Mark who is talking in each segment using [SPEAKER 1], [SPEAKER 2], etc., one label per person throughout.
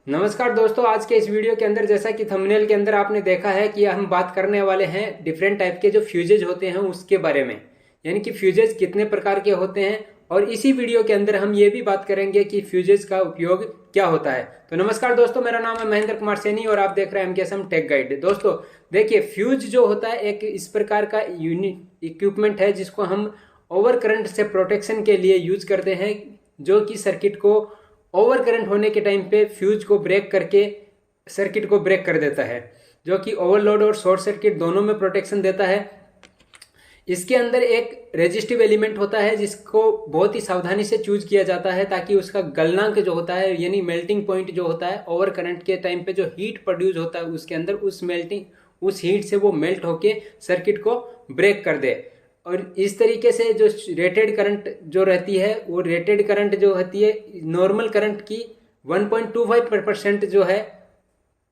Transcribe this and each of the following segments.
[SPEAKER 1] नमस्कार दोस्तों, आज के इस वीडियो के अंदर जैसा कि थंबनेल के अंदर आपने देखा है कि हम बात करने वाले हैं डिफरेंट टाइप के जो फ्यूजेज होते हैं उसके बारे में। यानी कि फ्यूजेज कितने प्रकार के होते हैं और इसी वीडियो के अंदर हम ये भी बात करेंगे कि फ्यूजेज का उपयोग क्या होता है। तो नमस्कार दोस्तों, मेरा नाम है महेंद्र कुमार सैनी और आप देख रहे हैं MKSM टेक गाइड। दोस्तों देखिए, फ्यूज जो होता है एक इस प्रकार का यूनिट इक्विपमेंट है जिसको हम ओवर करंट से प्रोटेक्शन के लिए यूज करते हैं, जो कि सर्किट को ओवर करंट होने के टाइम पे फ्यूज को ब्रेक करके सर्किट को ब्रेक कर देता है, जो कि ओवरलोड और शॉर्ट सर्किट दोनों में प्रोटेक्शन देता है। इसके अंदर एक रेजिस्टिव एलिमेंट होता है जिसको बहुत ही सावधानी से चूज किया जाता है ताकि उसका गलनांक जो होता है यानी मेल्टिंग पॉइंट जो होता है ओवर करंट के टाइम पे जो हीट प्रोड्यूस होता है उसके अंदर उस हीट से वो मेल्ट होके सर्किट को ब्रेक कर दे। और इस तरीके से जो रेटेड करंट जो रहती है वो रेटेड करंट जो होती है नॉर्मल करंट की 1.25% जो है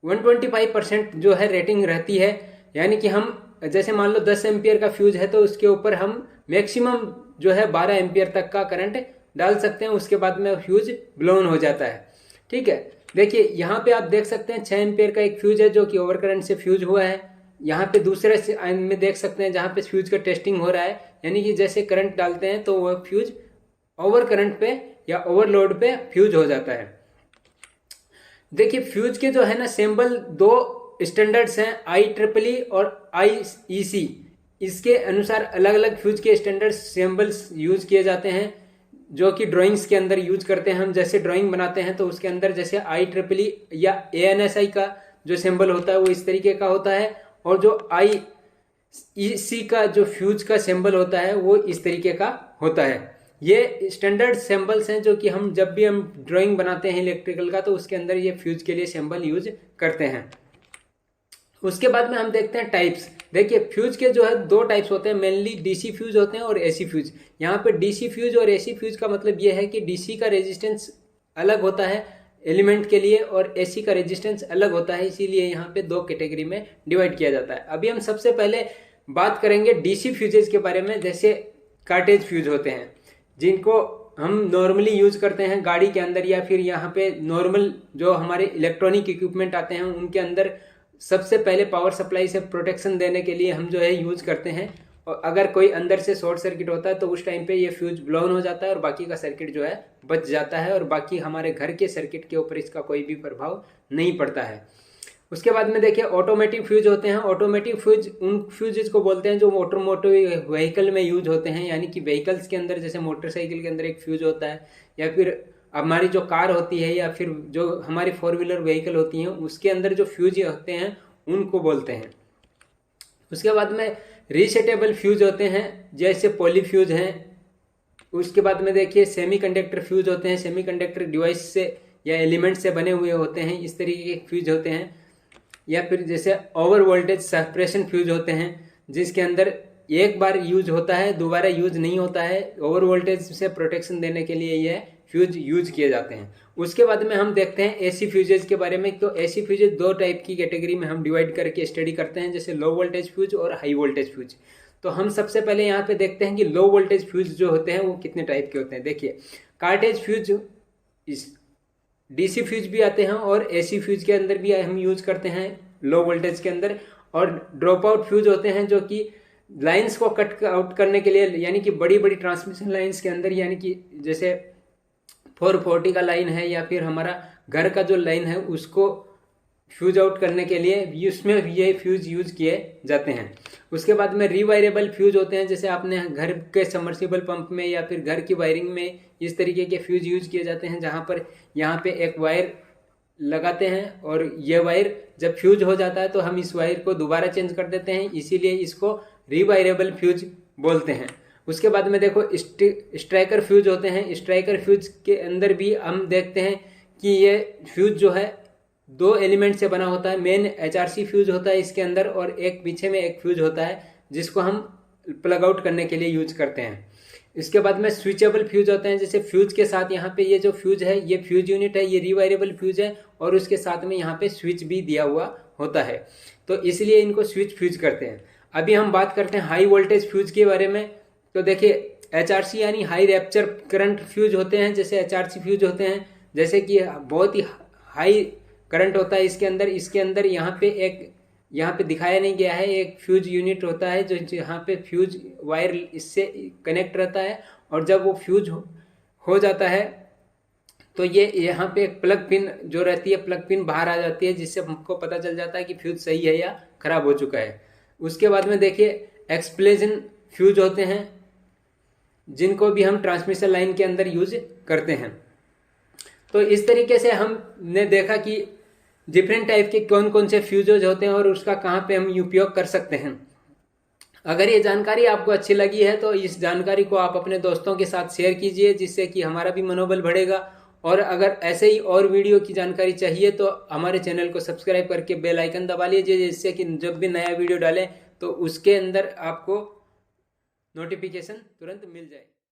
[SPEAKER 1] 125% जो है रेटिंग रहती है। यानी कि हम जैसे मान लो 10 एम्पियर का फ्यूज है तो उसके ऊपर हम मैक्सिमम जो है 12 एम्पियर तक का करंट डाल सकते हैं, उसके बाद में फ्यूज ब्लोन हो जाता है। ठीक है, देखिए यहाँ पे आप देख सकते हैं 6 एम्पियर का एक फ्यूज है जो कि ओवर करंट से फ्यूज हुआ है। यहाँ पे दूसरे में देख सकते हैं जहाँ पे फ्यूज का टेस्टिंग हो रहा है, यानी कि जैसे करंट डालते हैं तो वह फ्यूज ओवर करंट पे या ओवरलोड पे फ्यूज हो जाता है। देखिए फ्यूज के जो है ना सिंबल दो स्टैंडर्ड्स हैं, IEEE और IEC। इसके अनुसार अलग अलग फ्यूज के स्टैंडर्ड सिंबल्स यूज किए जाते हैं जो कि ड्राइंग्स के अंदर यूज करते हैं। हम जैसे ड्राइंग बनाते हैं तो उसके अंदर जैसे IEEE या ANSI का जो सिंबल होता है वो इस तरीके का होता है और जो IEC का जो फ्यूज का सिंबल होता है वो इस तरीके का होता है। ये स्टैंडर्ड सिंबल्स हैं जो कि हम जब भी हम ड्राइंग बनाते हैं इलेक्ट्रिकल का तो उसके अंदर ये फ्यूज के लिए सिंबल यूज करते हैं। उसके बाद में हम देखते हैं टाइप्स। देखिए फ्यूज के जो है दो टाइप्स होते हैं, मेनली DC फ्यूज होते हैं और AC फ्यूज। यहाँ पे DC फ्यूज और AC फ्यूज का मतलब ये है कि DC का रेजिस्टेंस अलग होता है एलिमेंट के लिए और AC का रेजिस्टेंस अलग होता है, इसीलिए यहाँ पे दो कैटेगरी में डिवाइड किया जाता है। अभी हम सबसे पहले बात करेंगे DC फ्यूजेज के बारे में। जैसे कार्टेज फ्यूज होते हैं जिनको हम नॉर्मली यूज करते हैं गाड़ी के अंदर या फिर यहाँ पे नॉर्मल जो हमारे इलेक्ट्रॉनिक इक्विपमेंट आते हैं उनके अंदर सबसे पहले पावर सप्लाई से प्रोटेक्शन देने के लिए हम जो है यूज करते हैं। और अगर कोई अंदर से शॉर्ट सर्किट होता है तो उस टाइम पे ये फ्यूज ब्लोन हो जाता है और बाकी का सर्किट जो है बच जाता है और बाकी हमारे घर के सर्किट के ऊपर इसका कोई भी प्रभाव नहीं पड़ता है। उसके बाद में देखिए ऑटोमेटिव फ्यूज होते हैं। ऑटोमेटिव फ्यूज उन फ्यूजेज को बोलते हैं जो ऑटोमोटिव व्हीकल में यूज होते हैं, यानी कि व्हीकल्स के अंदर जैसे मोटरसाइकिल के अंदर एक फ्यूज होता है या फिर हमारी जो कार होती है या फिर जो हमारी 4 व्हीलर व्हीकल होती हैं उसके अंदर जो फ्यूज होते हैं उनको बोलते हैं। उसके बाद में रीसेटेबल फ्यूज होते हैं जैसे पॉलीफ्यूज हैं। उसके बाद में देखिए सेमीकंडक्टर फ्यूज होते हैं, सेमीकंडक्टर डिवाइस से या एलिमेंट से बने हुए होते हैं, इस तरीके के फ्यूज होते हैं। या फिर जैसे ओवर वोल्टेज सप्रेशन फ्यूज होते हैं जिसके अंदर एक बार यूज होता है दोबारा यूज नहीं होता है, ओवर वोल्टेज से प्रोटेक्शन देने के लिए यह फ्यूज यूज किए जाते हैं। उसके बाद में हम देखते हैं AC फ्यूजेज के बारे में। तो AC फ्यूजेज दो टाइप की कैटेगरी में हम डिवाइड करके स्टडी करते हैं, जैसे लो वोल्टेज फ्यूज और हाई वोल्टेज फ्यूज। तो हम सबसे पहले यहाँ पे देखते हैं कि लो वोल्टेज फ्यूज जो होते हैं वो कितने टाइप के होते हैं। देखिए कार्टेज फ्यूज, DC फ्यूज भी आते हैं और AC फ्यूज के अंदर भी हम यूज करते हैं लो वोल्टेज के अंदर। और ड्रॉप आउट फ्यूज होते हैं जो कि लाइन्स को कट आउट करने के लिए, यानी कि बड़ी बड़ी ट्रांसमिशन लाइन्स के अंदर, यानी कि जैसे 440 का लाइन है या फिर हमारा घर का जो लाइन है उसको फ्यूज आउट करने के लिए उसमें ये फ्यूज यूज किए जाते हैं। उसके बाद में रीवायरेबल फ्यूज होते हैं, जैसे आपने घर के सबमर्सिबल पंप में या फिर घर की वायरिंग में इस तरीके के फ्यूज यूज किए जाते हैं जहां पर यहाँ पे एक वायर लगाते हैं और ये वायर जब फ्यूज हो जाता है तो हम इस वायर को दोबारा चेंज कर देते हैं, इसीलिए इसको रीवायरेबल फ्यूज बोलते हैं। उसके बाद में देखो स्ट्राइकर फ्यूज होते हैं। स्ट्राइकर फ्यूज के अंदर भी हम देखते हैं कि ये फ्यूज जो है दो एलिमेंट से बना होता है। मेन HRC फ्यूज होता है इसके अंदर और एक पीछे में एक फ्यूज होता है जिसको हम प्लग आउट करने के लिए यूज करते हैं। इसके बाद में स्विचेबल फ्यूज होते हैं, जैसे फ्यूज के साथ यहाँ पे ये जो फ्यूज है ये फ्यूज यूनिट है, ये रिवायरेबल फ्यूज है और उसके साथ में यहाँ पे स्विच भी दिया हुआ होता है, तो इसलिए इनको स्विच फ्यूज करते हैं। अभी हम बात करते हैं हाई वोल्टेज फ्यूज के बारे में। तो देखिए HRC यानी हाई रैप्चर करंट फ्यूज होते हैं, जैसे HRC फ्यूज होते हैं जैसे कि बहुत ही हाई करंट होता है इसके अंदर यहाँ पे दिखाया नहीं गया है, एक फ्यूज यूनिट होता है जो यहाँ पे फ्यूज वायर इससे कनेक्ट रहता है, और जब वो फ्यूज हो जाता है तो ये यहाँ पे एक प्लग पिन जो रहती है, प्लग पिन बाहर आ जाती है, जिससे हमको पता चल जाता है कि फ्यूज सही है या खराब हो चुका है। उसके बाद में देखिए एक्सप्लोजन फ्यूज होते हैं, जिनको भी हम ट्रांसमिशन लाइन के अंदर यूज करते हैं। तो इस तरीके से हमने देखा कि डिफरेंट टाइप के कौन कौन से फ्यूजेज होते हैं और उसका कहाँ पे हम उपयोग कर सकते हैं। अगर ये जानकारी आपको अच्छी लगी है तो इस जानकारी को आप अपने दोस्तों के साथ शेयर कीजिए, जिससे कि हमारा भी मनोबल बढ़ेगा। और अगर ऐसे ही और वीडियो की जानकारी चाहिए तो हमारे चैनल को सब्सक्राइब करके बेल आइकन दबा लीजिए, जिससे कि जब भी नया वीडियो डालें तो उसके अंदर आपको नोटिफिकेशन तुरंत मिल जाए।